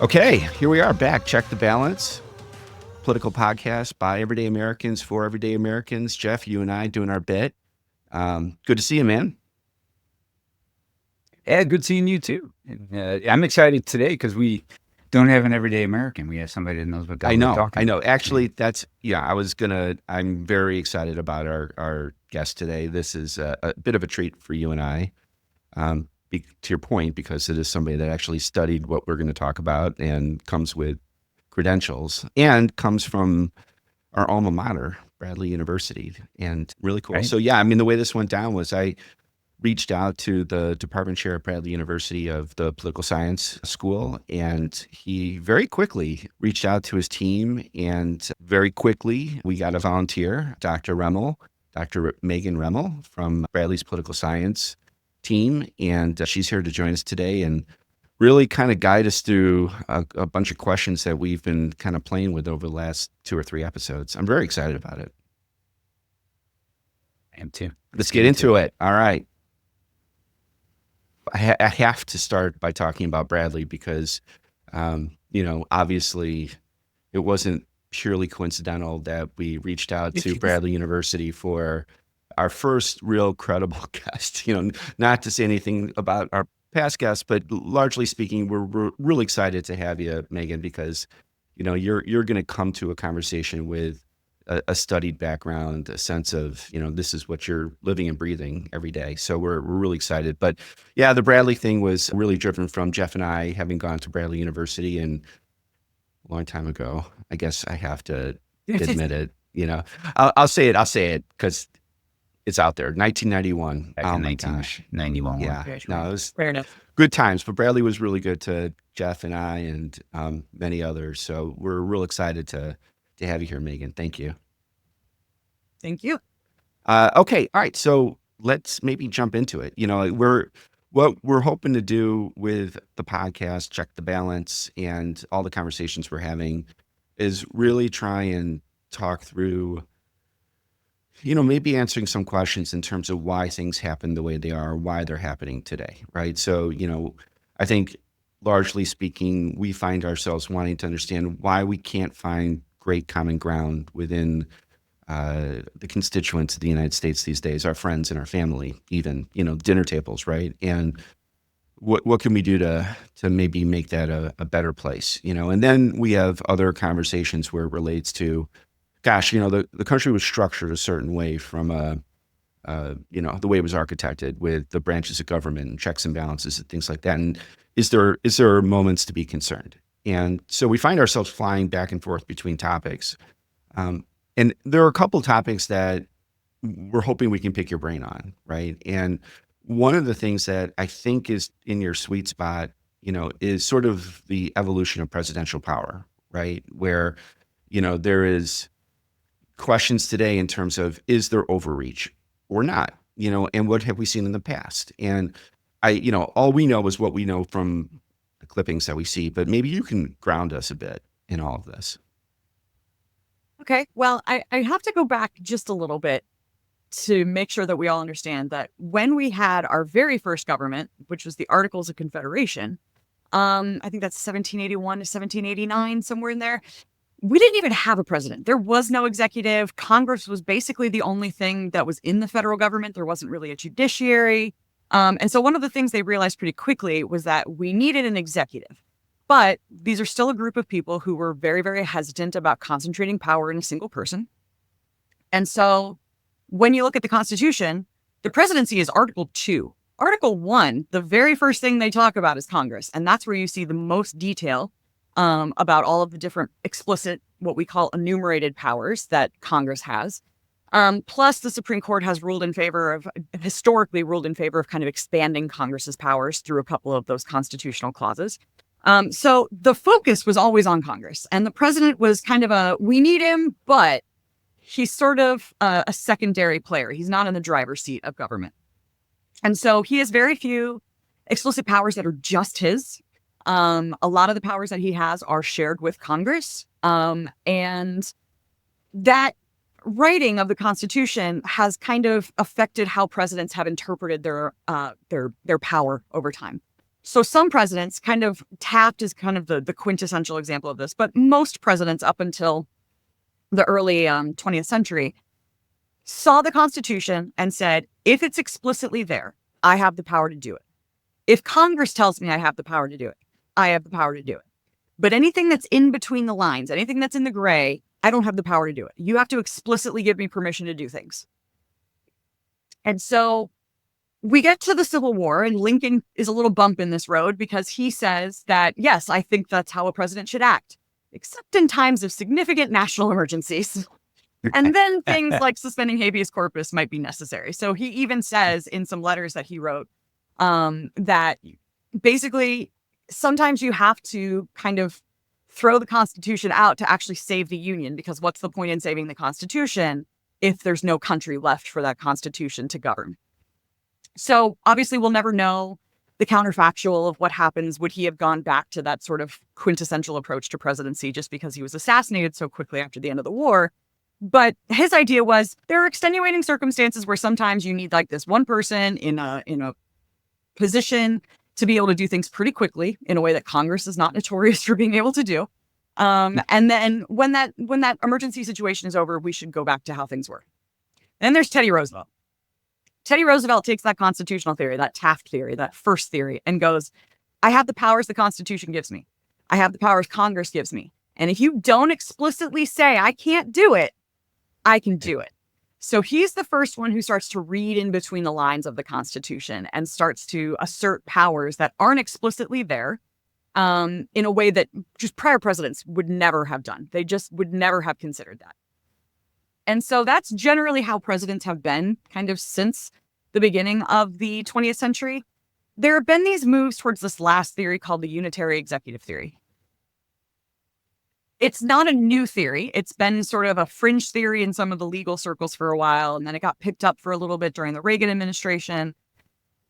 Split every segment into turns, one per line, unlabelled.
Okay, here we are back. Check the Balance, political podcast by everyday Americans for everyday Americans. Jeff, you and I doing our bit. Good to see you, man.
Yeah, good seeing you too. And, I'm excited today because we don't have an everyday American. We have somebody that knows what the hell they're talking
I know.
about.
Actually, I'm very excited about our guest today. This is a bit of a treat for you and I, to your point, because it is somebody that actually studied what we're going to talk about and comes with credentials and comes from our alma mater, Bradley University, and really cool.
Right.
So yeah, I mean, the way this went down was I reached out to the department chair at Bradley University of the political science school, and he very quickly reached out to his team, and very quickly we got a volunteer, Dr. Remmel, Dr. Megan Remmel from Bradley's political science team, and she's here to join us today and really kind of guide us through a bunch of questions that we've been kind of playing with over the last 2 or 3 episodes. I'm very excited about it.
I am too.
Let's get into it. All right. I have to start by talking about Bradley because, obviously it wasn't purely coincidental that we reached out to Bradley University for our first real credible guest. Not to say anything about our past guests, but largely speaking, we're really excited to have you, Megan, because, you're going to come to a conversation with a studied background, a sense of, this is what you're living and breathing every day. So we're really excited. But yeah, the Bradley thing was really driven from Jeff and I having gone to Bradley University and a long time ago. I guess I have to admit it. I'll say it because it's out there. 1991.
Back in 1991.
Yeah. No, it was
Fair enough.
good times. But Bradley was really good to Jeff and I and many others. So we're real excited to have you here, Megan. Thank you.
Thank you.
Okay. All right. So let's maybe jump into it. What we're hoping to do with the podcast, Check the Balance, and all the conversations we're having is really try and talk through, maybe answering some questions in terms of why things happen the way they are, why they're happening today. Right. So, I think largely speaking, we find ourselves wanting to understand why we can't find great common ground within the constituents of the United States these days, our friends and our family, even, dinner tables, right? And what can we do to maybe make that a better place, And then we have other conversations where it relates to, gosh, the country was structured a certain way from the way it was architected with the branches of government and checks and balances and things like that. And is there moments to be concerned? And so we find ourselves flying back and forth between topics. And there are a couple topics that we're hoping we can pick your brain on, right? And one of the things that I think is in your sweet spot, is sort of the evolution of presidential power, right? Where, there is questions today in terms of, is there overreach or not? And what have we seen in the past? And all we know is what we know from the clippings that we see, but maybe you can ground us a bit in all of this.
Okay. Well, I have to go back just a little bit to make sure that we all understand that when we had our very first government, which was the Articles of Confederation, I think that's 1781 to 1789, somewhere in there, we didn't even have a president. There was no executive. Congress was basically the only thing that was in the federal government. There wasn't really a judiciary. And so one of the things they realized pretty quickly was that we needed an executive. But these are still a group of people who were very, very hesitant about concentrating power in a single person. And so when you look at the Constitution, the presidency is Article 2. Article 1, the very first thing they talk about is Congress. And that's where you see the most detail about all of the different explicit, what we call enumerated powers that Congress has. Plus, the Supreme Court has historically ruled in favor of kind of expanding Congress's powers through a couple of those constitutional clauses. So the focus was always on Congress, and the president was kind of we need him, but he's sort of a secondary player. He's not in the driver's seat of government. And so he has very few explicit powers that are just his. A lot of the powers that he has are shared with Congress. And that writing of the Constitution has kind of affected how presidents have interpreted their power over time. So some presidents, kind of Taft is kind of the quintessential example of this, but most presidents up until the early 20th century saw the Constitution and said, if it's explicitly there, I have the power to do it. If Congress tells me I have the power to do it, I have the power to do it. But anything that's in between the lines, anything that's in the gray, I don't have the power to do it. You have to explicitly give me permission to do things. And so we get to the Civil War, and Lincoln is a little bump in this road because he says that, yes, I think that's how a president should act, except in times of significant national emergencies. And then things like suspending habeas corpus might be necessary. So he even says in some letters that he wrote that basically sometimes you have to kind of throw the Constitution out to actually save the Union, because what's the point in saving the Constitution if there's no country left for that Constitution to govern? So obviously we'll never know the counterfactual of what happens. Would he have gone back to that sort of quintessential approach to presidency just because he was assassinated so quickly after the end of the war? But his idea was there are extenuating circumstances where sometimes you need like this one person in a position to be able to do things pretty quickly in a way that Congress is not notorious for being able to do. And then when that emergency situation is over, we should go back to how things were. And then there's Teddy Roosevelt. Teddy Roosevelt takes that constitutional theory, that Taft theory, that first theory, and goes, I have the powers the Constitution gives me. I have the powers Congress gives me. And if you don't explicitly say I can't do it, I can do it. So he's the first one who starts to read in between the lines of the Constitution and starts to assert powers that aren't explicitly there in a way that just prior presidents would never have done. They just would never have considered that. And so that's generally how presidents have been kind of since the beginning of the 20th century. There have been these moves towards this last theory called the Unitary executive theory. It's not a new theory. It's been sort of a fringe theory in some of the legal circles for a while, and then it got picked up for a little bit during the Reagan administration.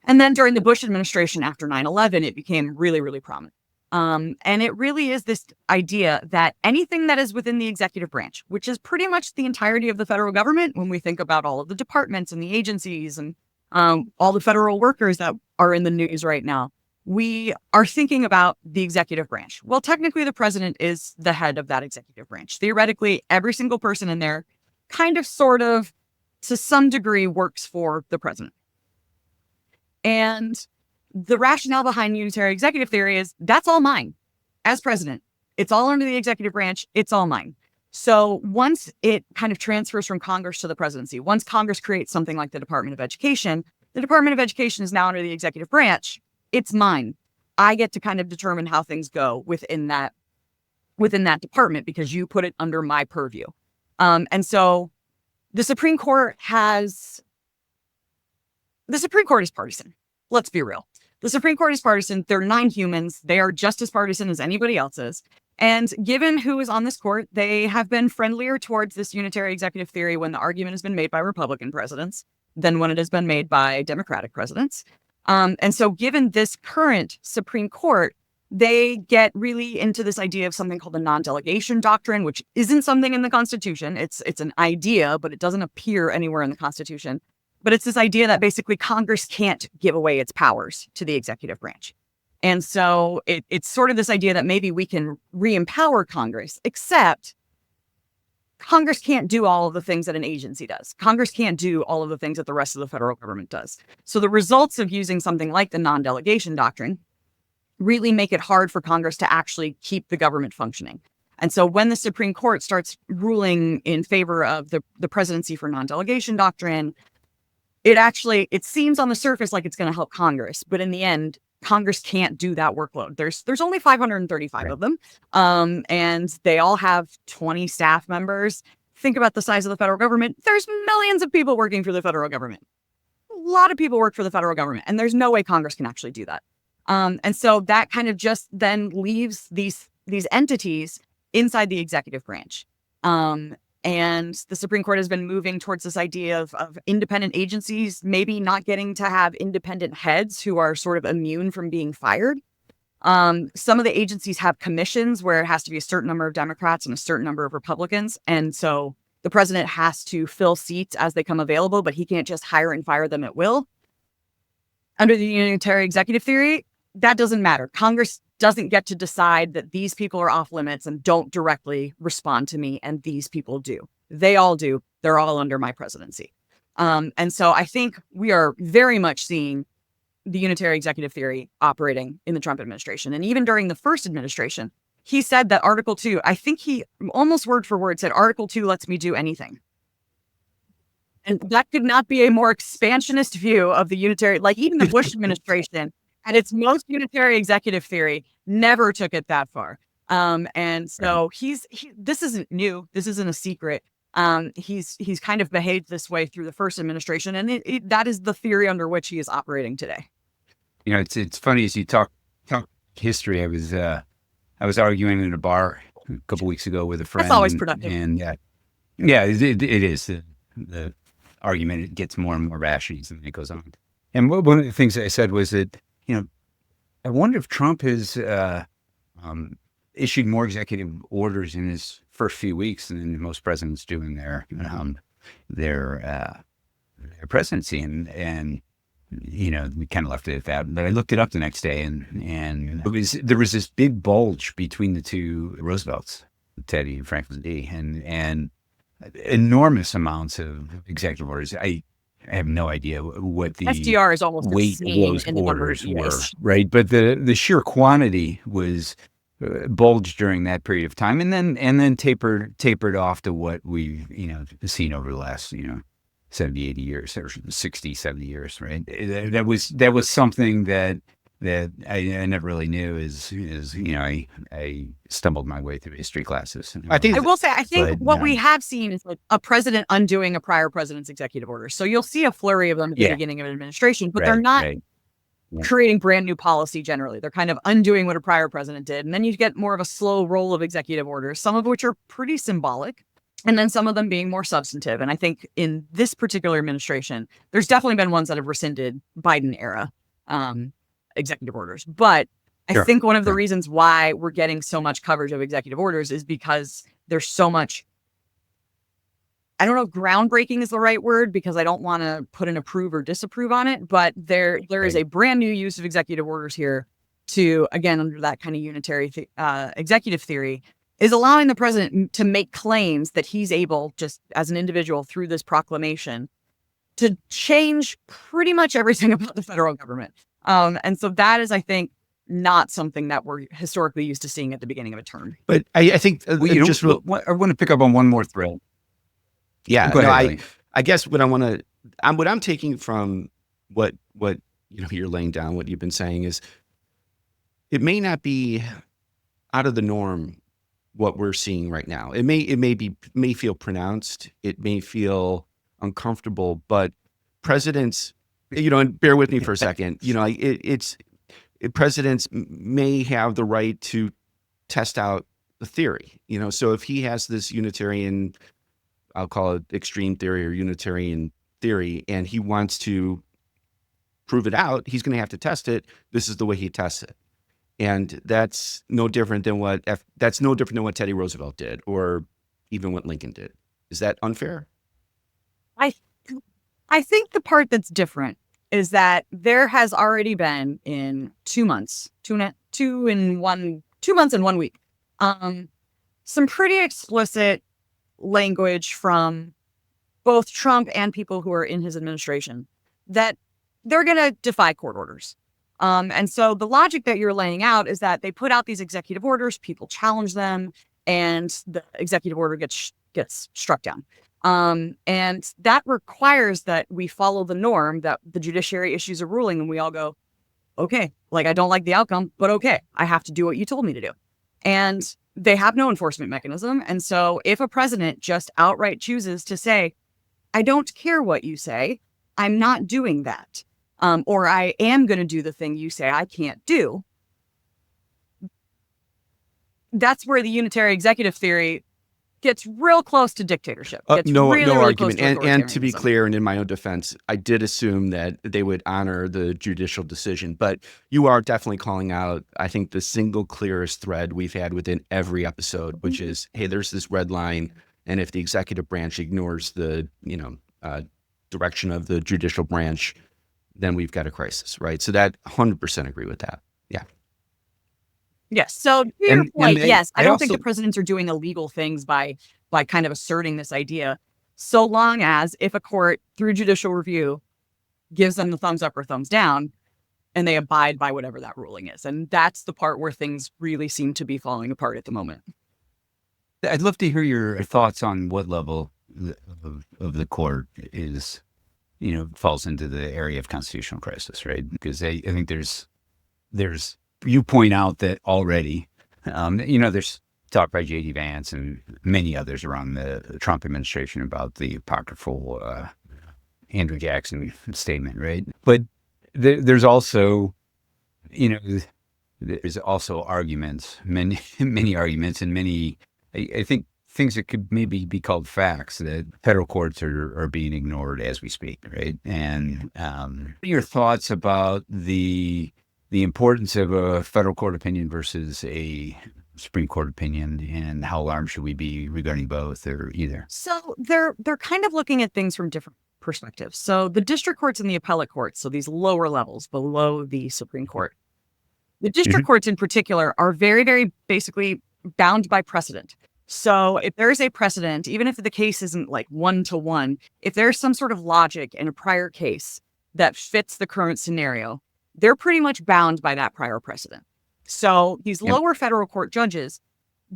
And then during the Bush administration after 9/11, it became really, really prominent. And it really is this idea that anything that is within the executive branch, which is pretty much the entirety of the federal government, when we think about all of the departments and the agencies and all the federal workers that are in the news right now, we are thinking about the executive branch. Well, technically, the president is the head of that executive branch. Theoretically, every single person in there kind of, sort of, to some degree, works for the president. And the rationale behind unitary executive theory is that's all mine as president. It's all under the executive branch. It's all mine. So once it kind of transfers from Congress to the presidency, once Congress creates something like the Department of Education is now under the executive branch. It's mine. I get to kind of determine how things go within that department because you put it under my purview. And so the Supreme Court is partisan. Let's be real. The Supreme Court is partisan. They're 9 humans. They are just as partisan as anybody else is. And given who is on this court, they have been friendlier towards this unitary executive theory when the argument has been made by Republican presidents than when it has been made by Democratic presidents. And so given this current Supreme Court, they get really into this idea of something called the non-delegation doctrine, which isn't something in the Constitution. It's an idea, but it doesn't appear anywhere in the Constitution. But it's this idea that basically Congress can't give away its powers to the executive branch. And so it's sort of this idea that maybe we can re-empower Congress, except Congress can't do all of the things that an agency does. Congress can't do all of the things that the rest of the federal government does. So the results of using something like the non-delegation doctrine really make it hard for Congress to actually keep the government functioning. And so when the Supreme Court starts ruling in favor of the presidency for non-delegation doctrine, it seems on the surface like it's going to help Congress, but in the end, Congress can't do that workload. There's only 535 of them, and they all have 20 staff members. Think about the size of the federal government. There's millions of people working for the federal government. A lot of people work for the federal government, and there's no way Congress can actually do that. And so that kind of just then leaves these entities inside the executive branch. And the Supreme Court has been moving towards this idea of independent agencies maybe not getting to have independent heads who are sort of immune from being fired. Some of the agencies have commissions where it has to be a certain number of Democrats and a certain number of Republicans. And so the president has to fill seats as they come available, but he can't just hire and fire them at will. Under the unitary executive theory, that doesn't matter. Congress doesn't get to decide that these people are off limits and don't directly respond to me, and these people do. They all do. They're all under my presidency. And so I think we are very much seeing the unitary executive theory operating in the Trump administration. And even during the first administration, he said that Article 2, I think he almost word for word said, Article 2 lets me do anything. And that could not be a more expansionist view of the unitary, like even the Bush administration at its most unitary executive theory never took it that far. And so this isn't new. This isn't a secret. He's kind of behaved this way through the first administration, and that is the theory under which he is operating today.
It's funny as you talk history. I was arguing in a bar a couple weeks ago with a friend.
That's always productive.
And it is. The argument gets more and more rational as it goes on. And one of the things I said was that, I wonder if Trump has issued more executive orders in his first few weeks than most presidents do in their presidency. And we kind of left it at that. But I looked it up the next day, and there was this big bulge between the two Roosevelts, Teddy and Franklin D, and enormous amounts of executive orders. I have no idea what the
SDR is almost
weight of those
in the
orders were, right? But the sheer quantity was bulged during that period of time, and then tapered off to what we've seen over the last 70, 80 years, or 60, 70 years, right? That was something that I never really knew. I stumbled my way through history classes.
I think what we have seen is like a president undoing a prior president's executive order. So you'll see a flurry of them at the beginning of an administration, but they're not creating brand new policy generally. They're kind of undoing what a prior president did. And then you get more of a slow roll of executive orders, some of which are pretty symbolic, and then some of them being more substantive. And I think in this particular administration, there's definitely been ones that have rescinded Biden era executive orders. But I think one of the reasons why we're getting so much coverage of executive orders is because there's so much, I don't know if groundbreaking is the right word, because I don't want to put an approve or disapprove on it, but there is a brand new use of executive orders here to, again, under that kind of unitary executive theory, is allowing the president to make claims that he's able, just as an individual through this proclamation, to change pretty much everything about the federal government. And so that is, I think, not something that we're historically used to seeing at the beginning of a term.
But I think
I want to pick up on one more thread.
Yeah,
Go ahead,
I guess what I'm taking from what you're laying down, what you've been saying, is it may not be out of the norm what we're seeing right now. It may feel pronounced, it may feel uncomfortable, but presidents, and bear with me for a second, presidents may have the right to test out the theory, so if he has this Unitarian, I'll call it extreme theory or Unitarian theory, and he wants to prove it out, he's going to have to test it. This is the way he tests it. And that's no different than what Teddy Roosevelt did, or even what Lincoln did. Is that unfair?
I think the part that's different is that there has already been in 2 months, 2 months and 1 week, some pretty explicit language from both Trump and people who are in his administration that they're going to defy court orders. And so the logic that you're laying out is that they put out these executive orders, people challenge them, and the executive order gets struck down. And that requires that we follow the norm, that the judiciary issues a ruling and we all go, okay, like I don't like the outcome, but okay, I have to do what you told me to do. And they have no enforcement mechanism. And so if a president just outright chooses to say, I don't care what you say, I'm not doing that, or I am going to do the thing you say I can't do, that's where the unitary executive theory gets real close to dictatorship.
No argument. And to be clear, and in my own defense, I did assume that they would honor the judicial decision. But you are definitely calling out, I think, the single clearest thread we've had within every episode, which is, hey, there's this red line, and if the executive branch ignores the direction of the judicial branch, then we've got a crisis, right? So that 100% agree with that. Yeah.
Yes. So to your
And
point,
they,
yes, I
they
don't think
also
the presidents are doing illegal things by kind of asserting this idea, so long as if a court through judicial review gives them the thumbs up or thumbs down, and they abide by whatever that ruling is. And that's the part where things really seem to be falling apart at the moment.
I'd love to hear your thoughts on what level of the court is, falls into the area of constitutional crisis, right? Because I think there's you point out that already, there's talk by J.D. Vance and many others around the Trump administration about the apocryphal Andrew Jackson statement, right? But there's also, there's also arguments, many arguments, and many, I think, things that could maybe be called facts that federal courts are being ignored as we speak, right? And what are your thoughts about the importance of a federal court opinion versus a Supreme Court opinion, and how alarmed should we be regarding both or either?
So they're kind of looking at things from different perspectives. So the district courts and the appellate courts, so these lower levels below the Supreme Court, the district courts in particular are very, very basically bound by precedent. So if there is a precedent, even if the case isn't like 1-to-1, if there's some sort of logic in a prior case that fits the current scenario, they're pretty much bound by that prior precedent. So these lower federal court judges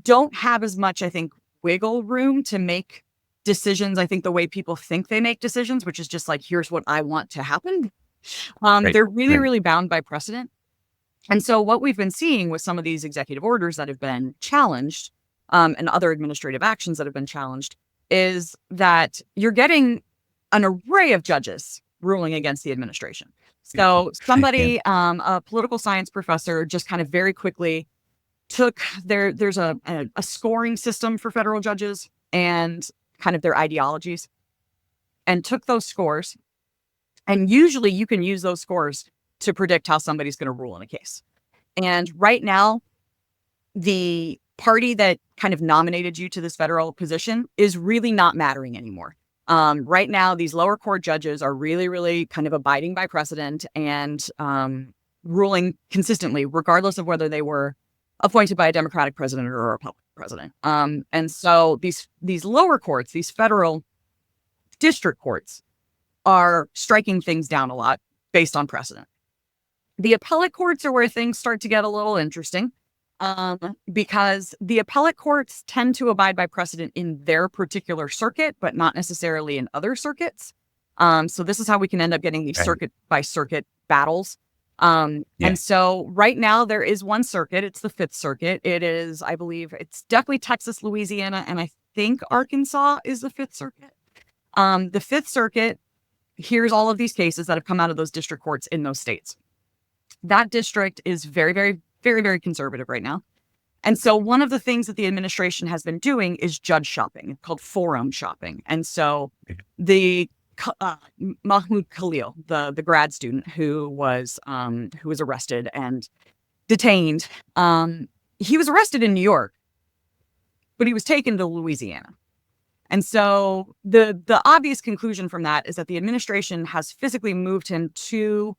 don't have as much, I think, wiggle room to make decisions, I think, the way people think they make decisions, which is just like, here's what I want to happen. They're really, really bound by precedent. And so what we've been seeing with some of these executive orders that have been challenged and other administrative actions that have been challenged is that you're getting an array of judges ruling against the administration. So somebody, a political science professor, just kind of very quickly took there's a scoring system for federal judges and kind of their ideologies, and took those scores. And usually you can use those scores to predict how somebody's going to rule in a case. And right now, the party that kind of nominated you to this federal position is really not mattering anymore. Right now, these lower court judges are really, really kind of abiding by precedent and ruling consistently, regardless of whether they were appointed by a Democratic president or a Republican president. And so these lower courts, these federal district courts, are striking things down a lot based on precedent. The appellate courts are where things start to get a little interesting, because the appellate courts tend to abide by precedent in their particular circuit, but not necessarily in other circuits. So this is how we can end up getting these circuit by circuit battles. And so right now there is one circuit. It's the Fifth Circuit. It is, I believe, it's definitely Texas, Louisiana, and I think Arkansas is the Fifth Circuit. The Fifth Circuit hears all of these cases that have come out of those district courts in those states. That district is very, very, very, very conservative right now. And so one of the things that the administration has been doing is judge shopping. It's called forum shopping. And so the Mahmoud Khalil, the grad student who was arrested and detained, he was arrested in New York, but he was taken to Louisiana. And so the obvious conclusion from that is that the administration has physically moved him to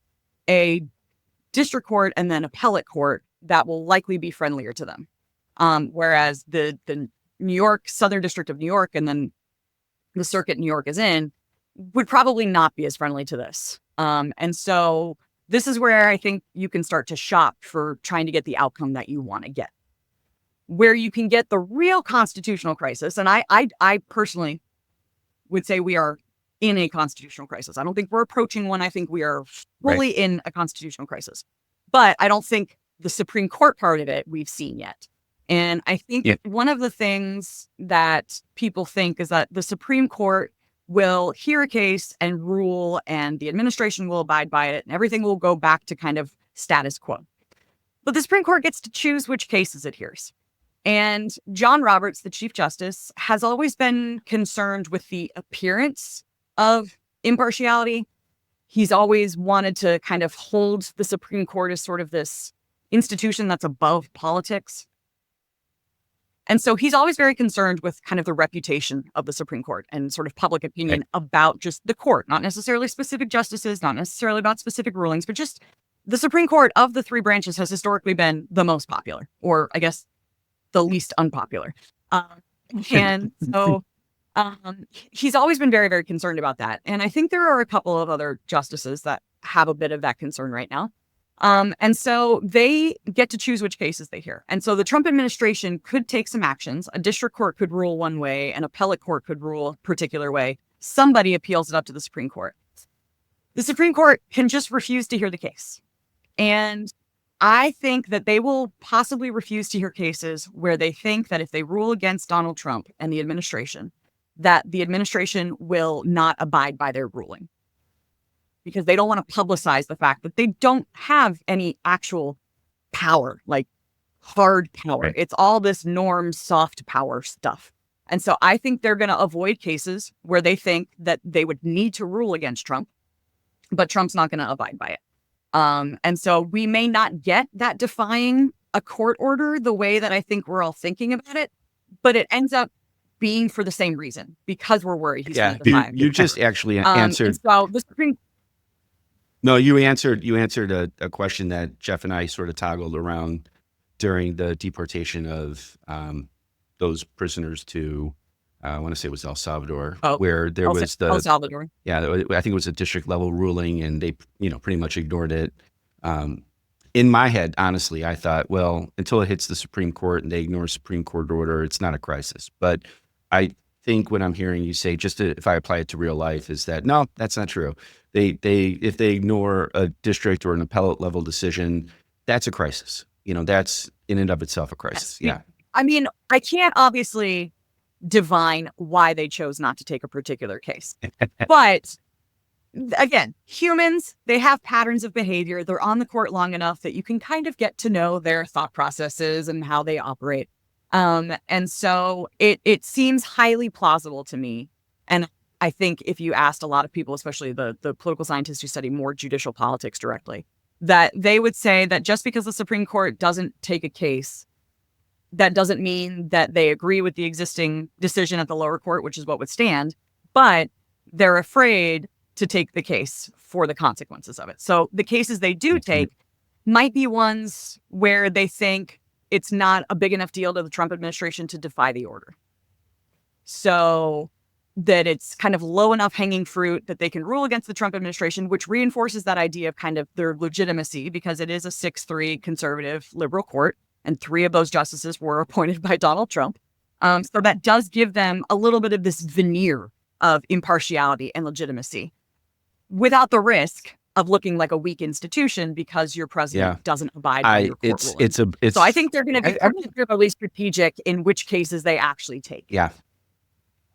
a district court and then appellate court that will likely be friendlier to them. Whereas the New York, Southern District of New York, and then the circuit New York is in, would probably not be as friendly to this. And so this is where I think you can start to shop for trying to get the outcome that you want to get. Where you can get the real constitutional crisis, and I personally would say we are in a constitutional crisis. I don't think we're approaching one. I think we are fully in a constitutional crisis. But I don't think the Supreme Court part of it we've seen yet. And I think one of the things that people think is that the Supreme Court will hear a case and rule, and the administration will abide by it, and everything will go back to kind of status quo. But the Supreme Court gets to choose which cases it hears. And John Roberts, the Chief Justice, has always been concerned with the appearance of impartiality. He's always wanted to kind of hold the Supreme Court as sort of this institution that's above politics. And so he's always very concerned with kind of the reputation of the Supreme Court and sort of public opinion about just the court, not necessarily specific justices, not necessarily about specific rulings, but just the Supreme Court of the three branches has historically been the most popular, or I guess the least unpopular. And so he's always been very, very concerned about that. And I think there are a couple of other justices that have a bit of that concern right now. And so they get to choose which cases they hear. And so the Trump administration could take some actions. A district court could rule one way, an appellate court could rule a particular way. Somebody appeals it up to the Supreme Court. The Supreme Court can just refuse to hear the case. And I think that they will possibly refuse to hear cases where they think that if they rule against Donald Trump and the administration, that the administration will not abide by their ruling, because they don't want to publicize the fact that they don't have any actual power, like hard power.
Right.
It's all this norm, soft power stuff. And so I think they're going to avoid cases where they think that they would need to rule against Trump, but Trump's not going to abide by it. And so we may not get that defying a court order the way that I think we're all thinking about it, but it ends up being for the same reason, because we're worried he's going to defy.
You just actually answered.
So the Supreme
No, you answered a question that Jeff and I sort of toggled around during the deportation of those prisoners to, I want to say it was El Salvador, where there was
El Salvador.
Yeah, I think it was a district level ruling, and they, pretty much ignored it. In my head, honestly, I thought, well, until it hits the Supreme Court and they ignore a Supreme Court order, it's not a crisis. But I think what I'm hearing you say, if I apply it to real life, is that no, that's not true. If they ignore a district or an appellate level decision, that's a crisis. That's in and of itself a crisis.
Yes.
Yeah.
I mean, I can't obviously divine why they chose not to take a particular case. But again, humans, they have patterns of behavior. They're on the court long enough that you can kind of get to know their thought processes and how they operate. And so it seems highly plausible to me. And I think if you asked a lot of people, especially the political scientists who study more judicial politics directly, that they would say that just because the Supreme Court doesn't take a case, that doesn't mean that they agree with the existing decision at the lower court, which is what would stand, but they're afraid to take the case for the consequences of it. So the cases they do take might be ones where they think it's not a big enough deal to the Trump administration to defy the order. So that it's kind of low enough hanging fruit that they can rule against the Trump administration, which reinforces that idea of kind of their legitimacy, because it is a 6-3 conservative liberal court, and 3 of those justices were appointed by Donald Trump. So that does give them a little bit of this veneer of impartiality and legitimacy without the risk of looking like a weak institution because your president doesn't abide by your court ruling. So I think they're going to be particularly strategic in which cases they actually take.
Yeah.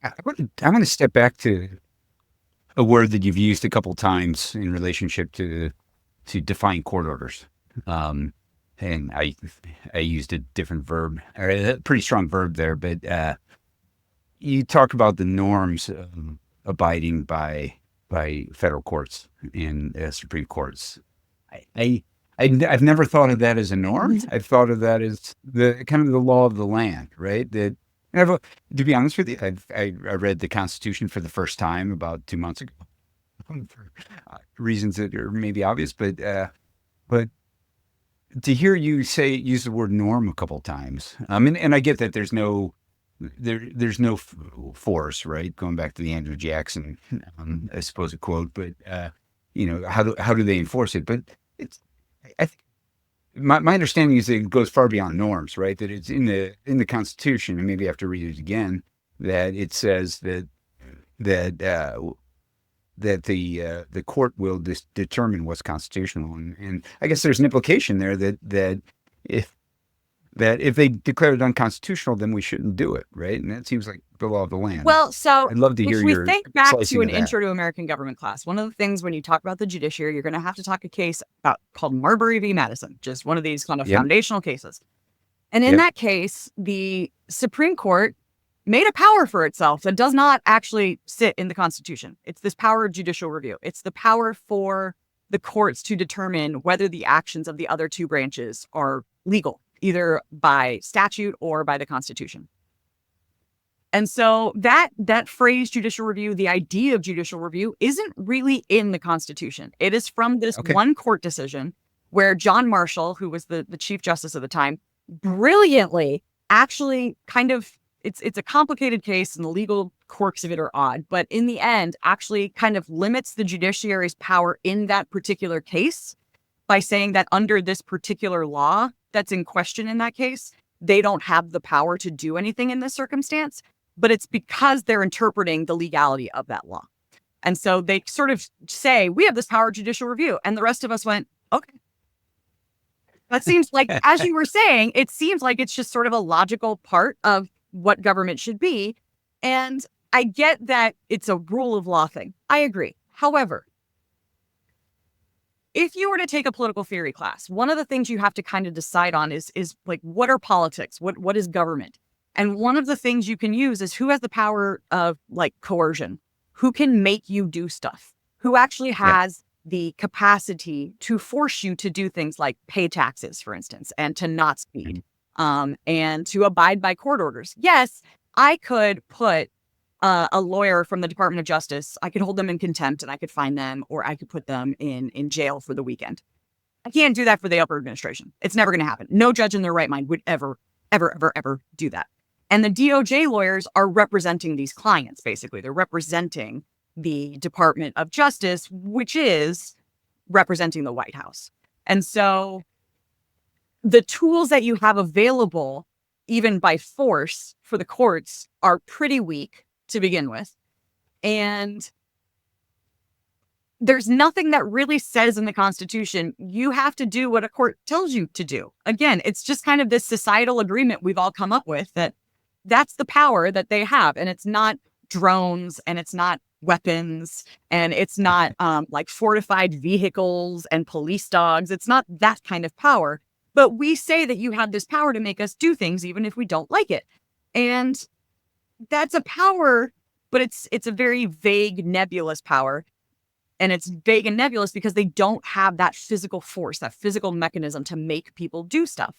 I want to step back to a word that you've used a couple times in relationship to defying court orders. And I used a different verb, or a pretty strong verb there, but you talk about the norms abiding by federal courts and Supreme Courts. I've never thought of that as a norm. I've thought of that as the kind of the law of the land, right? That, to be honest with you, I read the Constitution for the first time about 2 months ago, for reasons that are maybe obvious, but to hear you use the word norm a couple times, and I get that there's no force, right? Going back to the Andrew Jackson, I suppose, a quote, but how do they enforce it? But I think my understanding is that it goes far beyond norms, right? That it's in the Constitution, and maybe I have to read it again, that it says that the court will determine what's constitutional, and I guess there's an implication there that if they declare it unconstitutional, then we shouldn't do it, right? And that seems like the law of the land.
Well, so
I'd love to hear
if we
your
think back
slicing
to an
of that.
intro to American government class, one of the things when you talk about the judiciary, you're going to have to talk a case called Marbury v. Madison, just one of these kind of foundational cases. And in that case, the Supreme Court made a power for itself that does not actually sit in the Constitution. It's this power of judicial review. It's the power for the courts to determine whether the actions of the other 2 branches are legal, either by statute or by the Constitution. And so that phrase judicial review, the idea of judicial review, isn't really in the Constitution. It is from this one court decision where John Marshall, who was the Chief Justice at the time, brilliantly actually kind of, it's a complicated case and the legal quirks of it are odd, but in the end actually kind of limits the judiciary's power in that particular case by saying that under this particular law that's in question in that case, they don't have the power to do anything in this circumstance, but it's because they're interpreting the legality of that law. And so they sort of say, we have this power of judicial review. And the rest of us went, okay. That seems like, as you were saying, it seems like it's just sort of a logical part of what government should be. And I get that it's a rule of law thing. I agree. However, if you were to take a political theory class, one of the things you have to kind of decide on is like, what are politics? What is government? And one of the things you can use is who has the power of like coercion, who can make you do stuff, who actually has the capacity to force you to do things like pay taxes, for instance, and to not speed, and to abide by court orders. Yes, I could put a lawyer from the Department of Justice, I could hold them in contempt and I could fine them, or I could put them in jail for the weekend. I can't do that for the upper administration. It's never going to happen. No judge in their right mind would ever do that. And the DOJ lawyers are representing these clients, basically. They're representing the Department of Justice, which is representing the White House. And so the tools that you have available, even by force for the courts, are pretty weak to begin with. And there's nothing that really says in the Constitution, you have to do what a court tells you to do. Again, it's just kind of this societal agreement we've all come up with that that's the power that they have. And it's not drones and it's not weapons and it's not like fortified vehicles and police dogs. It's not that kind of power. But we say that you have this power to make us do things even if we don't like it. And that's a power, but it's a very vague, nebulous power. And it's vague and nebulous because they don't have that physical force, that physical mechanism to make people do stuff.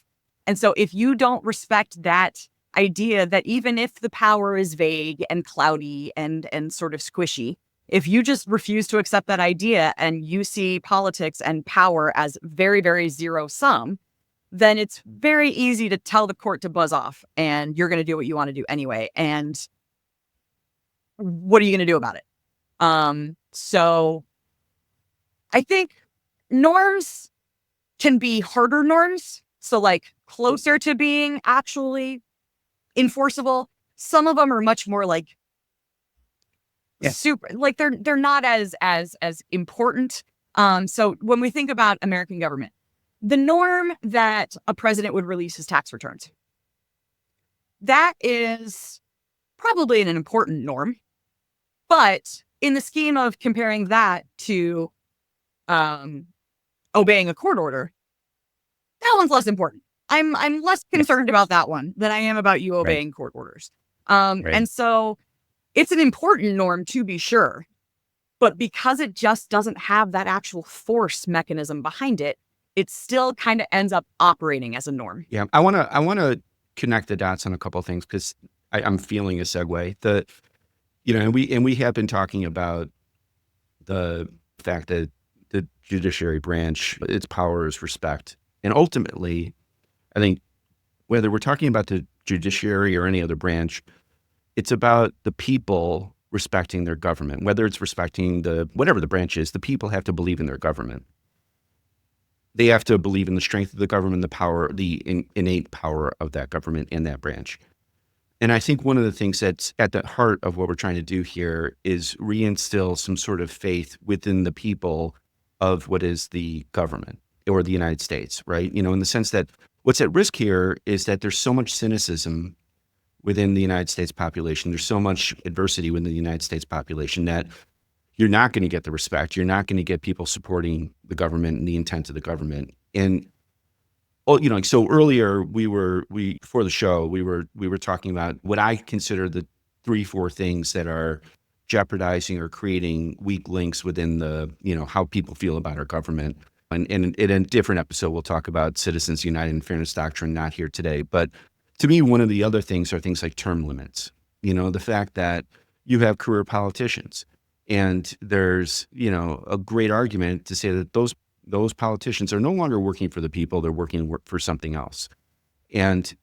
And so if you don't respect that idea that even if the power is vague and cloudy and sort of squishy, if you just refuse to accept that idea and you see politics and power as very, very zero sum, then it's very easy to tell the court to buzz off and you're going to do what you want to do anyway. And what are you going to do about it? So I think norms can be harder norms. So like closer to being actually enforceable. Some of them are much more like super, like they're not as important. So when we think about American government, the norm that a president would release his tax returns, that is probably an important norm. But in the scheme of comparing that to obeying a court order, that one's less important. I'm less concerned about that one than I am about you obeying court orders. And so it's an important norm to be sure, but because it just doesn't have that actual force mechanism behind it, it still kind of ends up operating as a norm.
Yeah, I want to connect the dots on a couple of things because I'm feeling a segue. And we have been talking about the fact that the judiciary branch, its powers, respect, and ultimately, I think whether we're talking about the judiciary or any other branch, it's about the people respecting their government. Whether it's respecting whatever the branch is, the people have to believe in their government. They have to believe in the strength of the government, the power, the innate power of that government and that branch. And I think one of the things that's at the heart of what we're trying to do here is reinstill some sort of faith within the people of what is the government or the United States, right? In the sense that what's at risk here is that there's so much cynicism within the United States population. There's so much adversity within the United States population that you're not going to get the respect. You're not going to get people supporting the government and the intent of the government. And so earlier before the show, we were talking about what I consider the 3-4 things that are jeopardizing or creating weak links within the, how people feel about our government. And in a different episode, we'll talk about Citizens United and Fairness Doctrine, not here today. But to me, one of the other things are things like term limits. The fact that you have career politicians and there's, a great argument to say that those those politicians are no longer working for the people, they're working for something else. And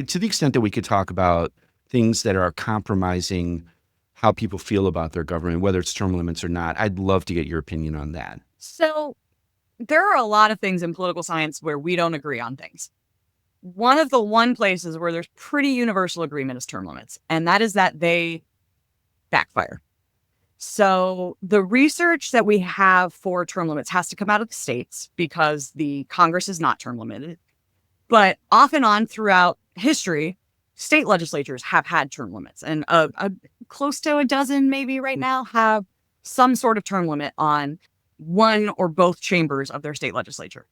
to the extent that we could talk about things that are compromising how people feel about their government, whether it's term limits or not, I'd love to get your opinion on that.
So there are a lot of things in political science where we don't agree on things. One of the places where there's pretty universal agreement is term limits, and that is that they backfire. So the research that we have for term limits has to come out of the states because the Congress is not term limited. But off and on throughout history, state legislatures have had term limits, and close to a dozen maybe right now have some sort of term limit on one or both chambers of their state legislature.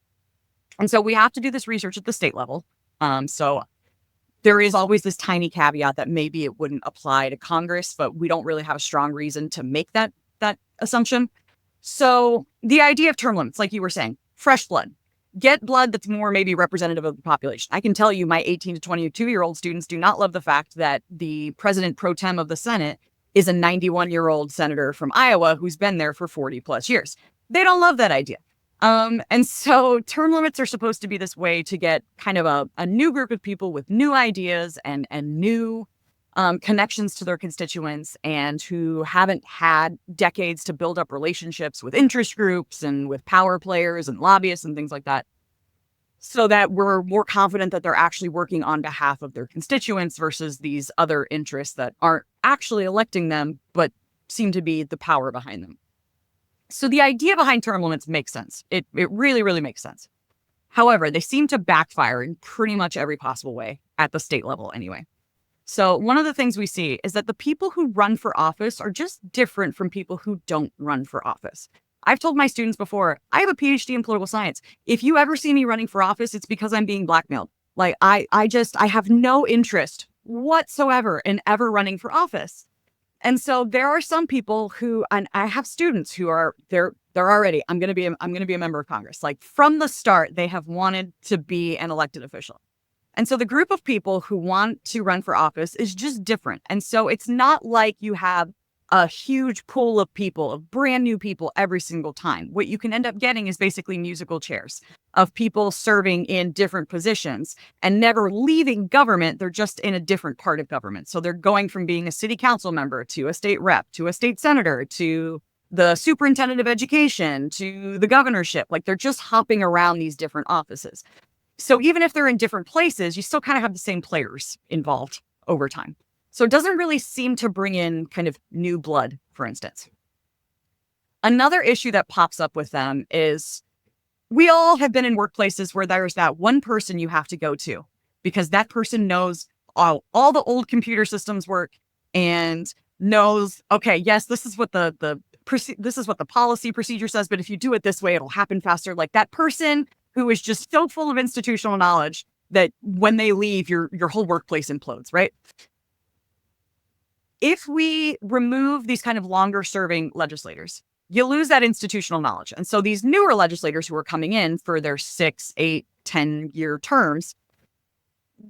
And so we have to do this research at the state level. So there is always this tiny caveat that maybe it wouldn't apply to Congress, but we don't really have a strong reason to make that assumption. So the idea of term limits, like you were saying, fresh blood. Get blood that's more maybe representative of the population. I can tell you my 18 to 22-year-old students do not love the fact that the president pro tem of the Senate is a 91-year-old senator from Iowa who's been there for 40 plus years. They don't love that idea. And so term limits are supposed to be this way to get kind of a new group of people with new ideas and new connections to their constituents and who haven't had decades to build up relationships with interest groups and with power players and lobbyists and things like that, so that we're more confident that they're actually working on behalf of their constituents versus these other interests that aren't actually electing them, but seem to be the power behind them. So the idea behind term limits makes sense. It really, really makes sense. However, they seem to backfire in pretty much every possible way at the state level anyway. So one of the things we see is that the people who run for office are just different from people who don't run for office. I've told my students before, I have a PhD in political science. If you ever see me running for office, it's because I'm being blackmailed. Like I have no interest whatsoever in ever running for office. And so there are some people who, and I have students who are they're already, I'm going to be a member of Congress. Like from the start, they have wanted to be an elected official. And so the group of people who want to run for office is just different. And so it's not like you have a huge pool of people, of brand new people every single time. What you can end up getting is basically musical chairs of people serving in different positions and never leaving government. They're just in a different part of government. So they're going from being a city council member to a state rep, to a state senator, to the superintendent of education, to the governorship. Like they're just hopping around these different offices. So even if they're in different places, you still kind of have the same players involved over time. So it doesn't really seem to bring in kind of new blood, for instance. Another issue that pops up with them is we all have been in workplaces where there's that one person you have to go to because that person knows all the old computer systems work and knows, okay, yes, this is what the policy procedure says, but if you do it this way, it'll happen faster. Like that person who is just so full of institutional knowledge that when they leave, your whole workplace implodes, right? If we remove these kind of longer serving legislators, you lose that institutional knowledge. And so these newer legislators who are coming in for their 6, 8, 10-year terms,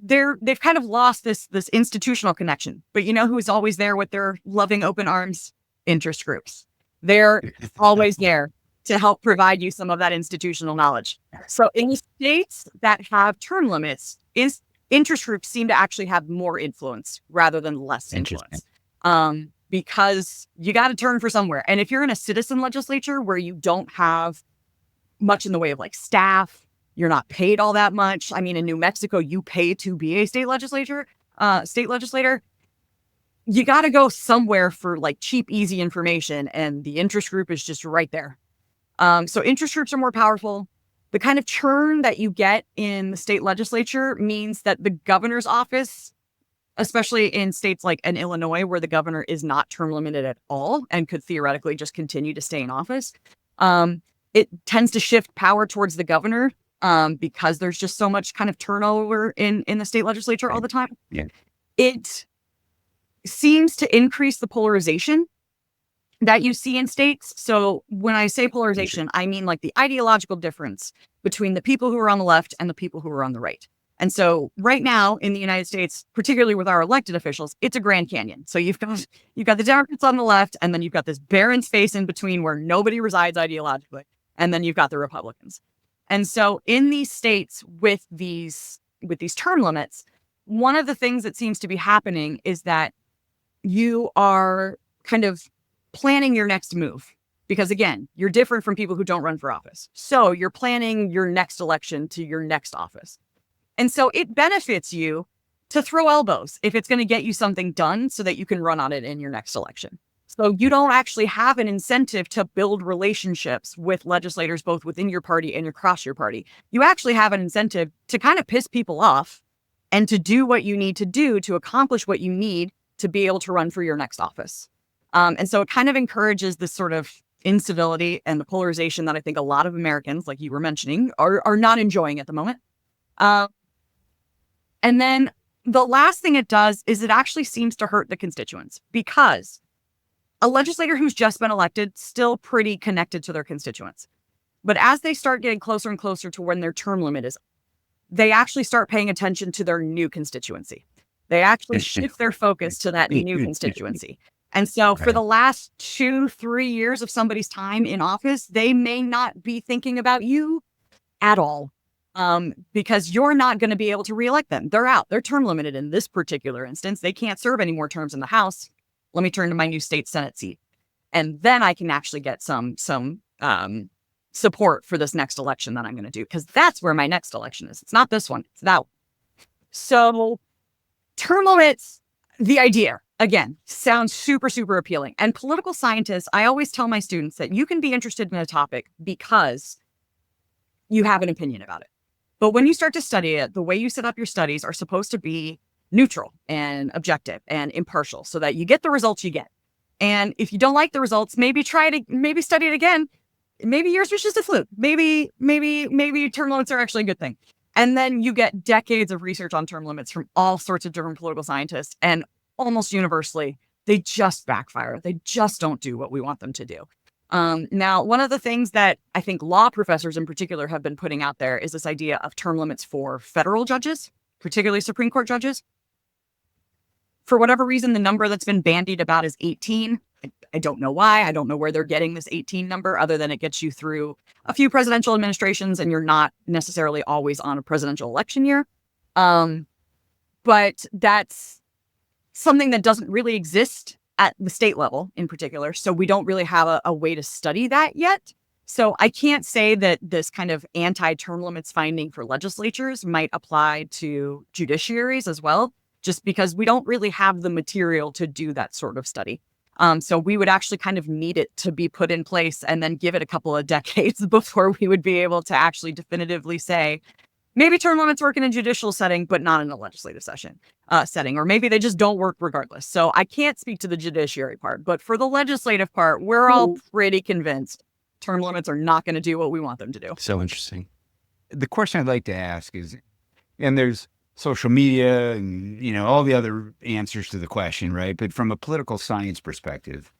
they've kind of lost this institutional connection. But you know who's always there with their loving open arms? Interest groups. They're always there to help provide you some of that institutional knowledge. So in states that have term limits, interest groups seem to actually have more influence rather than less influence. Because you got to turn for somewhere. And if you're in a citizen legislature where you don't have much in the way of like staff, you're not paid all that much. I mean, in New Mexico, you pay to be a state legislator. You got to go somewhere for like cheap, easy information. And the interest group is just right there. So interest groups are more powerful. The kind of churn that you get in the state legislature means that the governor's office, especially in states like in Illinois, where the governor is not term limited at all and could theoretically just continue to stay in office, it tends to shift power towards the governor because there's just so much kind of turnover in the state legislature all the time.
Yeah.
It seems to increase the polarization that you see in states. So when I say polarization, I mean like the ideological difference between the people who are on the left and the people who are on the right. And so right now in the United States, particularly with our elected officials, it's a Grand Canyon. So you've got the Democrats on the left, and then you've got this barren space in between where nobody resides ideologically. And then you've got the Republicans. And so in these states with these term limits, one of the things that seems to be happening is that you are kind of planning your next move. Because again, you're different from people who don't run for office. So you're planning your next election to your next office. And so it benefits you to throw elbows if it's going to get you something done so that you can run on it in your next election. So you don't actually have an incentive to build relationships with legislators, both within your party and across your party. You actually have an incentive to kind of piss people off and to do what you need to do to accomplish what you need to be able to run for your next office. And so it kind of encourages this sort of incivility and the polarization that I think a lot of Americans, like you were mentioning, are not enjoying at the moment. And then the last thing it does is it actually seems to hurt the constituents, because a legislator who's just been elected still pretty connected to their constituents. But as they start getting closer and closer to when their term limit is, they actually start paying attention to their new constituency. They actually shift their focus to that new constituency. And so for the last 2-3 years of somebody's time in office, they may not be thinking about you at all, because you're not going to be able to reelect them. They're out. They're term limited in this particular instance. They can't serve any more terms in the House. Let me turn to my new state Senate seat. And then I can actually get some support for this next election that I'm going to do, because that's where my next election is. It's not this one. It's that one. So term limits, the idea, again, sounds super, super appealing. And political scientists, I always tell my students that you can be interested in a topic because you have an opinion about it. But when you start to study it, the way you set up your studies are supposed to be neutral and objective and impartial so that you get the results you get. And if you don't like the results, maybe study it again. Maybe yours was just a fluke. Maybe term limits are actually a good thing. And then you get decades of research on term limits from all sorts of different political scientists. And almost universally, they just backfire. They just don't do what we want them to do. Now, one of the things that I think law professors in particular have been putting out there is this idea of term limits for federal judges, particularly Supreme Court judges. For whatever reason, the number that's been bandied about is 18. I don't know why. I don't know where they're getting this 18 number, other than it gets you through a few presidential administrations and you're not necessarily always on a presidential election year. But that's something that doesn't really exist at the state level in particular. So we don't really have a way to study that yet. So I can't say that this kind of anti-term limits finding for legislatures might apply to judiciaries as well, just because we don't really have the material to do that sort of study. So we would actually kind of need it to be put in place and then give it a couple of decades before we would be able to actually definitively say, maybe term limits work in a judicial setting, but not in a legislative setting, or maybe they just don't work regardless. So I can't speak to the judiciary part, but for the legislative part, we're all pretty convinced term limits are not going to do what we want them to do.
So interesting.
The question I'd like to ask is, and there's social media and, all the other answers to the question, right? But from a political science perspective,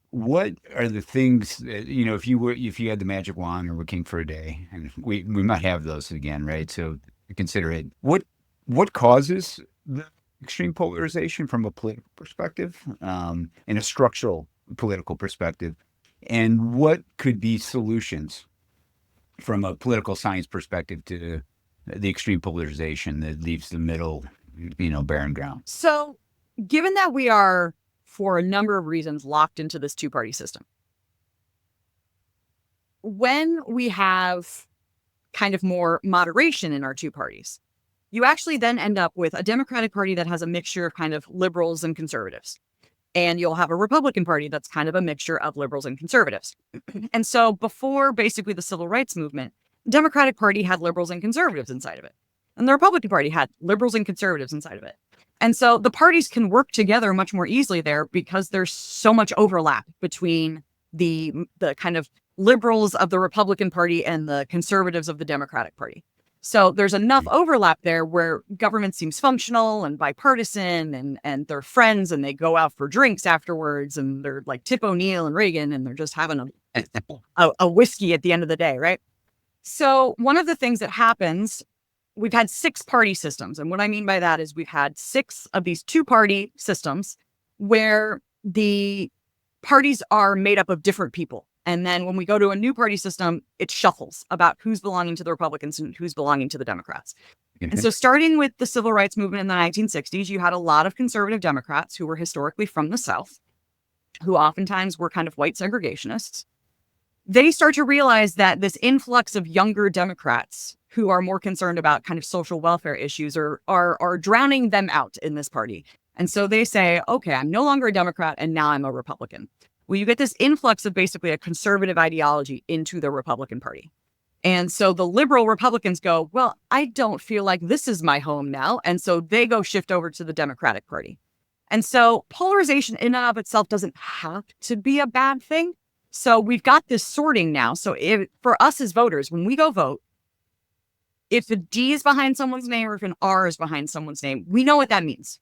what are the things that, if you had the magic wand or were king for a day, and we might have those again, right? So consider it. What causes the extreme polarization from a political perspective, and a structural political perspective, and what could be solutions from a political science perspective to the extreme polarization that leaves the middle, barren ground?
So given that we are, for a number of reasons, locked into this two-party system, when we have kind of more moderation in our two parties, you actually then end up with a Democratic Party that has a mixture of kind of liberals and conservatives. And you'll have a Republican Party that's kind of a mixture of liberals and conservatives. And so before basically the civil rights movement, the Democratic Party had liberals and conservatives inside of it. And the Republican Party had liberals and conservatives inside of it. And so the parties can work together much more easily there because there's so much overlap between the kind of liberals of the Republican Party and the conservatives of the Democratic Party. So there's enough overlap there where government seems functional and bipartisan, and they're friends and they go out for drinks afterwards, and they're like Tip O'Neill and Reagan, and they're just having a whiskey at the end of the day, right? So one of the things that happens, we've had 6-party systems. And what I mean by that is we've had 6 of these 2-party systems where the parties are made up of different people. And then when we go to a new party system, it shuffles about who's belonging to the Republicans and who's belonging to the Democrats. And so starting with the civil rights movement in the 1960s, you had a lot of conservative Democrats who were historically from the South, who oftentimes were kind of white segregationists. They start to realize that this influx of younger Democrats who are more concerned about kind of social welfare issues are drowning them out in this party. And so they say, okay, I'm no longer a Democrat and now I'm a Republican. Well, you get this influx of basically a conservative ideology into the Republican Party. And so the liberal Republicans go, well, I don't feel like this is my home now. And so they go shift over to the Democratic Party. And so polarization in and of itself doesn't have to be a bad thing. So we've got this sorting now. So for us as voters, when we go vote, if a D is behind someone's name or if an R is behind someone's name, we know what that means.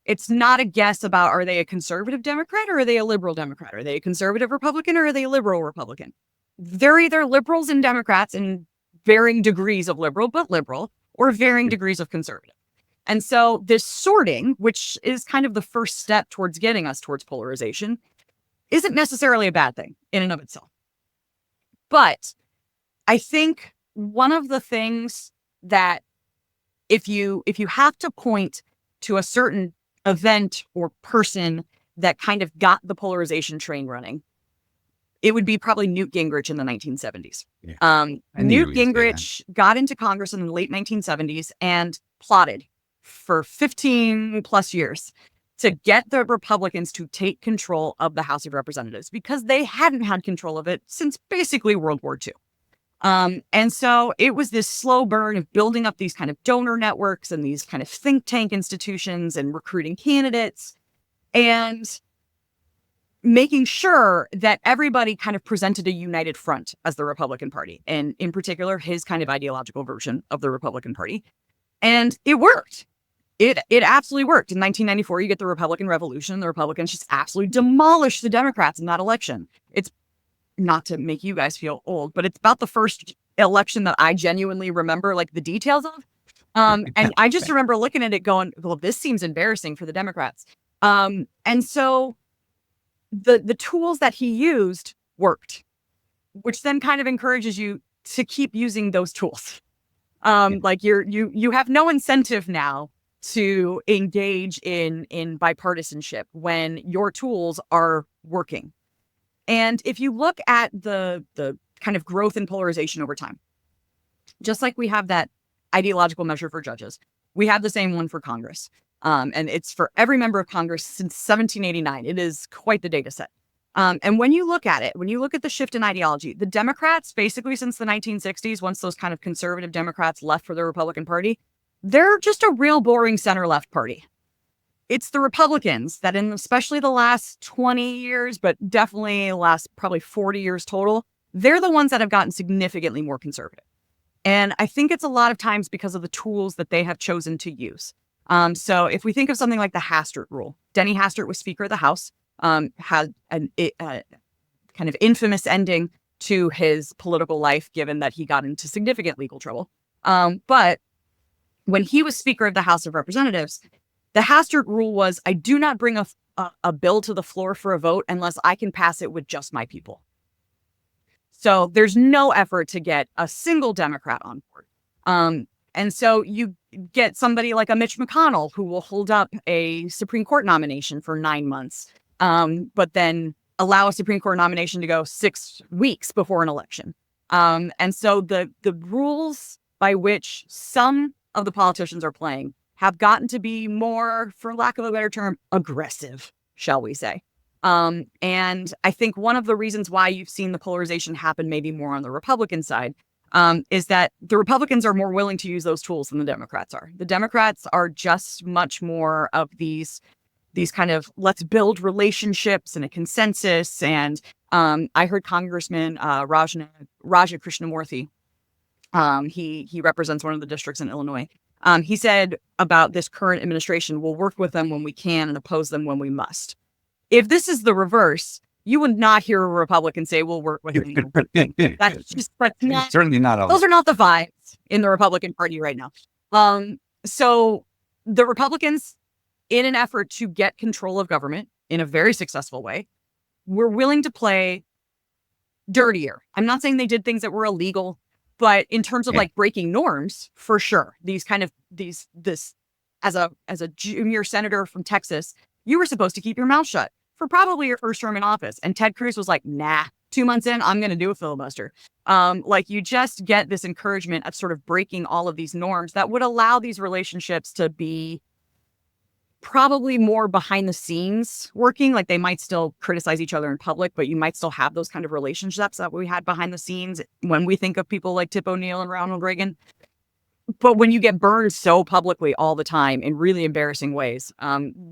It's not a guess about, are they a conservative Democrat or are they a liberal Democrat? Are they a conservative Republican or are they a liberal Republican? They're either liberals and Democrats in varying degrees of liberal, but liberal, or varying degrees of conservative. And so this sorting, which is kind of the first step towards getting us towards polarization, isn't necessarily a bad thing in and of itself. But I think one of the things that if you have to point to a certain event or person that kind of got the polarization train running, it would be probably Newt Gingrich in the 1970s. Newt Gingrich got into Congress in the late 1970s and plotted for 15 plus years to get the Republicans to take control of the House of Representatives because they hadn't had control of it since basically World War II. And so it was this slow burn of building up these kind of donor networks and these kind of think tank institutions and recruiting candidates and making sure that everybody kind of presented a united front as the Republican Party, and in particular, his kind of ideological version of the Republican Party. And it worked. It absolutely worked. In 1994, you get the Republican Revolution. The Republicans just absolutely demolished the Democrats in that election. It's not to make you guys feel old, but it's about the first election that I genuinely remember, like, the details of. And I just remember looking at it going, well, this seems embarrassing for the Democrats. And so the tools that he used worked, which then kind of encourages you to keep using those tools. Like you have no incentive now to engage in bipartisanship when your tools are working. And if you look at the kind of growth in polarization over time, just like we have that ideological measure for judges, we have the same one for Congress. And it's for every member of Congress since 1789. It is quite the data set. And when you look at it, when you look at the shift in ideology, the Democrats, basically since the 1960s, once those kind of conservative Democrats left for the Republican Party, they're just a real boring center-left party. It's the Republicans that in especially the last 20 years, but definitely last probably 40 years total, they're the ones that have gotten significantly more conservative. And I think it's a lot of times because of the tools that they have chosen to use. So if we think of something like the Hastert rule, Denny Hastert was Speaker of the House, had a kind of infamous ending to his political life, given that he got into significant legal trouble. But when he was Speaker of the House of Representatives, the Hastert rule was, I do not bring a bill to the floor for a vote unless I can pass it with just my people. So there's no effort to get a single Democrat on board. And so you get somebody like a Mitch McConnell who will hold up a Supreme Court nomination for 9 months, but then allow a Supreme Court nomination to go 6 weeks before an election. And so the rules by which some of the politicians are playing have gotten to be more, for lack of a better term, aggressive, shall we say. And I think one of the reasons why you've seen the polarization happen maybe more on the Republican side is that the Republicans are more willing to use those tools than the Democrats are. The Democrats are just much more of these kind of let's build relationships and a consensus. And I heard Congressman Raja Krishnamurthy, he represents one of the districts in Illinois. He said about this current administration, we'll work with them when we can and oppose them when we must. If this is the reverse, you would not hear a Republican say, we'll work with them. That's not,
certainly not all.
Those are not the vibes in the Republican Party right now. So the Republicans, in an effort to get control of government in a very successful way, were willing to play dirtier. I'm not saying they did things that were illegal, but in terms of like breaking norms, for sure. This as a junior senator from Texas, you were supposed to keep your mouth shut for probably your first term in office. And Ted Cruz was like, nah, 2 months in, I'm going to do a filibuster. Like you just get this encouragement of sort of breaking all of these norms that would allow these relationships to be probably more behind the scenes working. Like they might still criticize each other in public, but you might still have those kind of relationships that we had behind the scenes when we think of people like Tip O'Neill and Ronald Reagan. But when you get burned so publicly all the time in really embarrassing ways,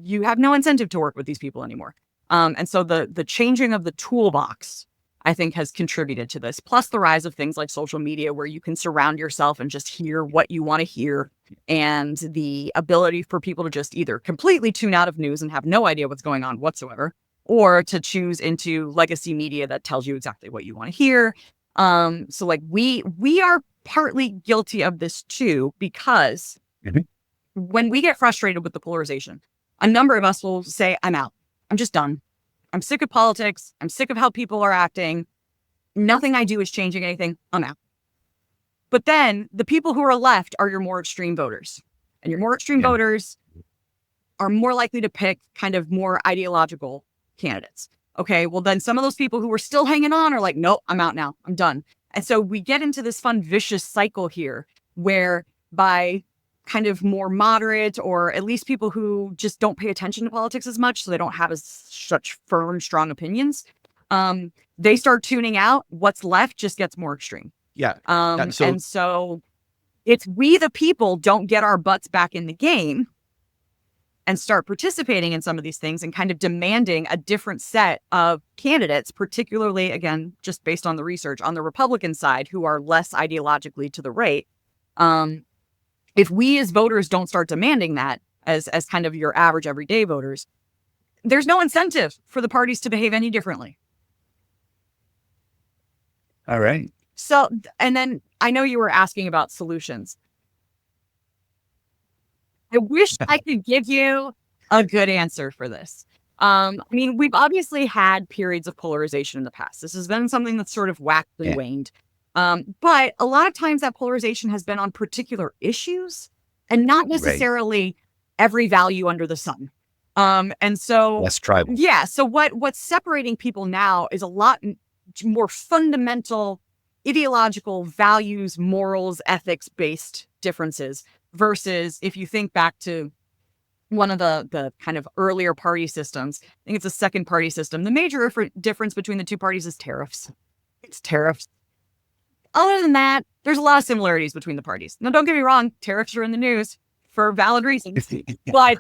you have no incentive to work with these people anymore. And so the changing of the toolbox, I think, has contributed to this. Plus the rise of things like social media, where you can surround yourself and just hear what you want to hear. And the ability for people to just either completely tune out of news and have no idea what's going on whatsoever, or to choose into legacy media that tells you exactly what you want to hear. So like we are partly guilty of this too, because when we get frustrated with the polarization, a number of us will say, I'm out. I'm just done. I'm sick of politics. I'm sick of how people are acting. Nothing I do is changing anything. I'm out. But then the people who are left are your more extreme voters. And your more extreme voters are more likely to pick kind of more ideological candidates. Okay, well then some of those people who were still hanging on are like, nope, I'm out now. I'm done. And so we get into this fun, vicious cycle here where by kind of more moderate, or at least people who just don't pay attention to politics as much, so they don't have such firm, strong opinions, they start tuning out. What's left just gets more extreme.
Yeah.
And so it's we, the people, don't get our butts back in the game and start participating in some of these things and kind of demanding a different set of candidates, particularly, again, just based on the research on the Republican side, who are less ideologically to the right. If we as voters don't start demanding that as kind of your average everyday voters, there's no incentive for the parties to behave any differently.
All right.
So, and then I know you were asking about solutions. I wish I could give you a good answer for this. I mean, we've obviously had periods of polarization in the past. This has been something that's sort of waxed and waned. But a lot of times that polarization has been on particular issues and not necessarily every value under the sun. And so
less tribal.
Yeah. So what's separating people now is a lot more fundamental ideological values, morals, ethics based differences versus if you think back to one of the kind of earlier party systems, I think it's a second party system. The major difference between the two parties is tariffs. It's tariffs. Other than that, there's a lot of similarities between the parties. Now, don't get me wrong, tariffs are in the news for valid reasons, but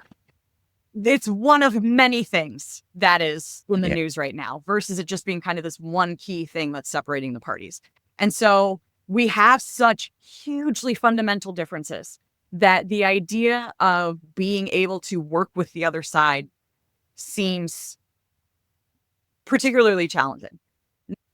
it's one of many things that is in the news right now versus it just being kind of this one key thing that's separating the parties. And so we have such hugely fundamental differences that the idea of being able to work with the other side seems particularly challenging.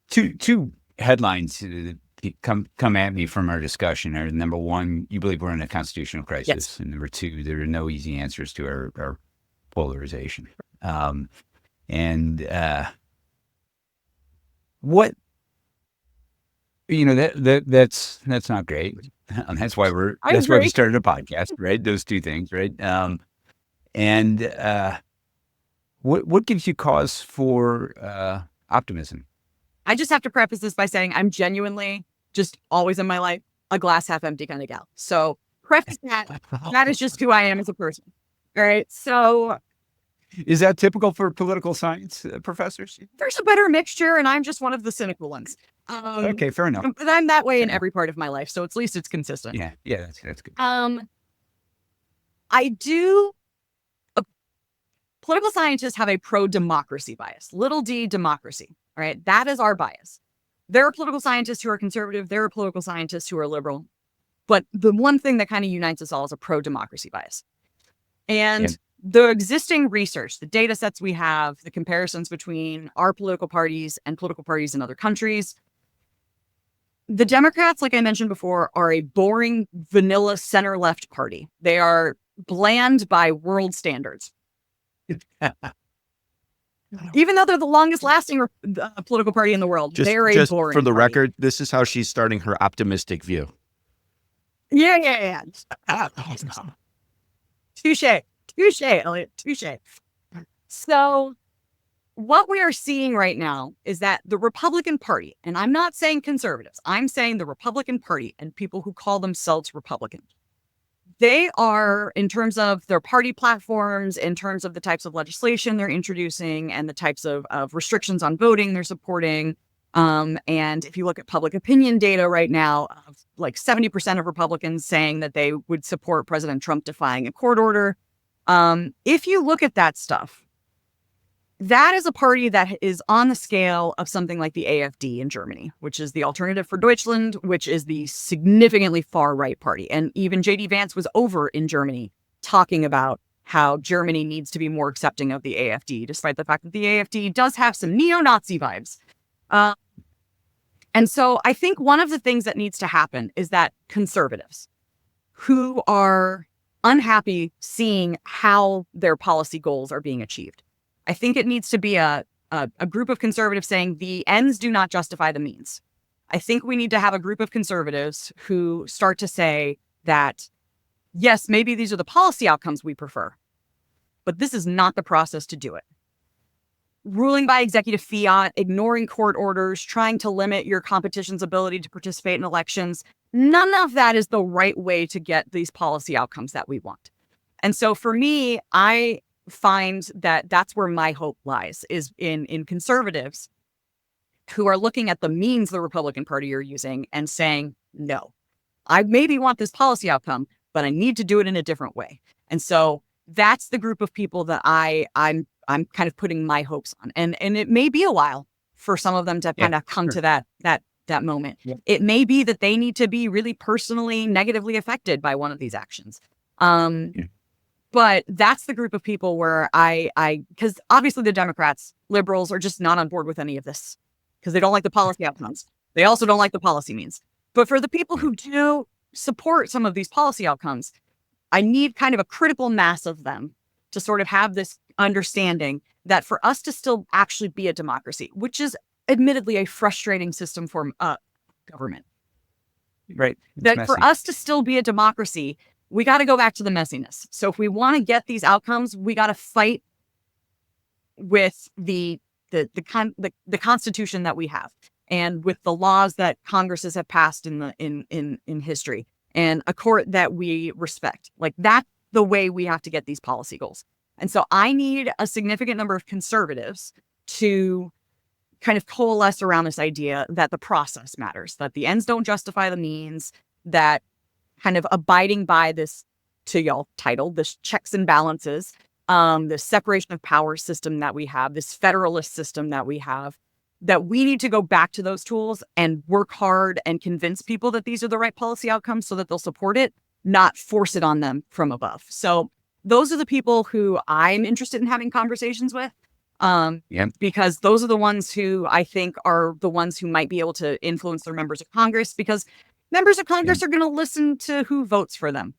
Two headlines that come at me from our discussion are: number one, you believe we're in a constitutional crisis,
Yes.
and number two, there are no easy answers to our polarization. What that's not great. That's why we started a podcast, right? Those two things, right? What gives you cause for optimism?
I just have to preface this by saying I'm genuinely just always in my life a glass half empty kind of gal. So preface that is just who I am as a person. All right. So
is that typical for political science professors?
There's a better mixture, and I'm just one of the cynical ones.
Okay, fair enough.
But I'm that way in every part of my life, so at least it's consistent.
Yeah, that's good.
I do. Political scientists have a pro-democracy bias, little d democracy. All right, that is our bias. There are political scientists who are conservative. There are political scientists who are liberal. But the one thing that kind of unites us all is a pro-democracy bias. And the existing research, the data sets we have, the comparisons between our political parties and political parties in other countries, the Democrats, like I mentioned before, are a boring, vanilla center-left party. They are bland by world standards. Even though they're the longest lasting political party in the world, they're a
Just
boring
for the
party.
record, this is how she's starting her optimistic view.
Yeah. Touche, Elliot, touche. So what we are seeing right now is that the Republican Party, and I'm not saying conservatives, I'm saying the Republican Party and people who call themselves Republican, they are, in terms of their party platforms, in terms of the types of legislation they're introducing and the types of restrictions on voting they're supporting. And if you look at public opinion data right now, like 70% of Republicans saying that they would support President Trump defying a court order. If you look at that stuff, that is a party that is on the scale of something like the AfD in Germany, which is the Alternative for Deutschland, which is the significantly far right party. And even J.D. Vance was over in Germany talking about how Germany needs to be more accepting of the AfD, despite the fact that the AfD does have some neo-Nazi vibes. And so I think one of the things that needs to happen is that conservatives who are unhappy seeing how their policy goals are being achieved, I think it needs to be a group of conservatives saying the ends do not justify the means. I think we need to have a group of conservatives who start to say that, yes, maybe these are the policy outcomes we prefer, but this is not the process to do it. Ruling by executive fiat, ignoring court orders, trying to limit your competition's ability to participate in elections, none of that is the right way to get these policy outcomes that we want. And so for me, I find that that's where my hope lies, is in conservatives who are looking at the means the Republican Party are using and saying, no, I maybe want this policy outcome, but I need to do it in a different way. And so that's the group of people that I'm kind of putting my hopes on. And it may be a while for some of them to kind of come to that moment. Yeah. It may be that they need to be really personally negatively affected by one of these actions. But that's the group of people where because obviously the Democrats, liberals are just not on board with any of this because they don't like the policy outcomes. They also don't like the policy means. But for the people who do support some of these policy outcomes, I need kind of a critical mass of them to sort of have this understanding that for us to still actually be a democracy, which is admittedly a frustrating system for government.
Right.
That messy. For us to still be a democracy, we got to go back to the messiness. So if we want to get these outcomes, we got to fight with the Constitution that we have and with the laws that Congresses have passed in history and a court that we respect. Like that's the way we have to get these policy goals. And so I need a significant number of conservatives to kind of coalesce around this idea that the process matters, that the ends don't justify the means, that kind of abiding by this, to y'all title, this checks and balances, this separation of power system that we have, this federalist system that we have, that we need to go back to those tools and work hard and convince people that these are the right policy outcomes so that they'll support it, not force it on them from above. So those are the people who I'm interested in having conversations with, because those are the ones who I think are the ones who might be able to influence their members of Congress, because members of Congress are going to listen to who votes for them,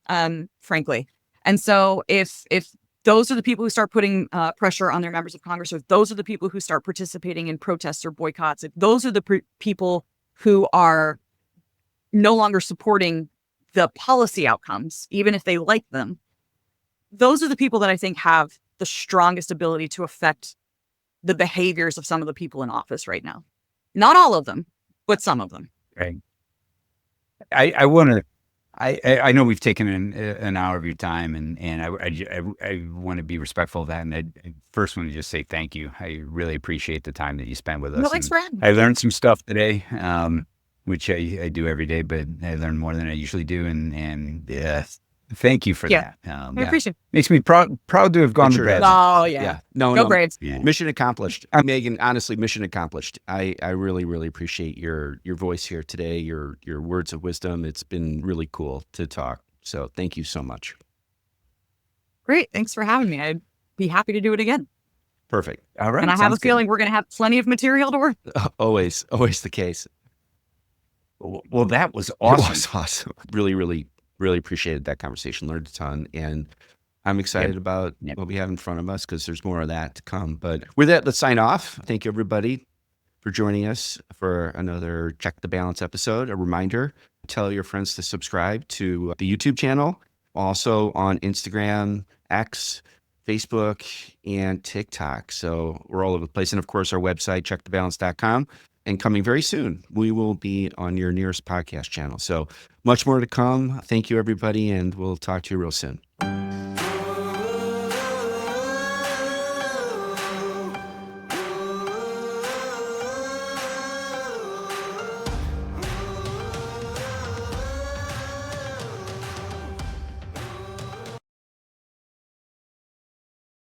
frankly. And so if those are the people who start putting pressure on their members of Congress, or if those are the people who start participating in protests or boycotts, if those are the people who are no longer supporting the policy outcomes, even if they like them, those are the people that I think have the strongest ability to affect the behaviors of some of the people in office right now. Not all of them, but some of them.
Right. I want to. I know we've taken an hour of your time, and I want to be respectful of that. And I first want to just say thank you. I really appreciate the time that you spent with us.
No, thanks for having me.
I learned some stuff today, which I do every day, but I learned more than I usually do. And thank you for that.
I appreciate it.
Makes me proud to have gone to bed.
Oh, yeah.
No,
Braves.
Yeah. Mission accomplished. Megan, honestly, mission accomplished. I really, really appreciate your voice here today, your words of wisdom. It's been really cool to talk. So thank you so much.
Great. Thanks for having me. I'd be happy to do it again.
Perfect.
All right.
And I have a feeling we're going to have plenty of material to work.
Always the case.
Well, that was awesome.
It was awesome. Really, really, really appreciated that conversation. Learned a ton. And I'm excited about
Yep.
what we have in front of us because there's more of that to come. But with that, let's sign off. Thank you, everybody, for joining us for another Check the Balance episode. A reminder, tell your friends to subscribe to the YouTube channel, also on Instagram, X, Facebook, and TikTok. So we're all over the place. And of course, our website, checkthebalance.com. And coming very soon, we will be on your nearest podcast channel. So much more to come. Thank you, everybody, and we'll talk to you real soon.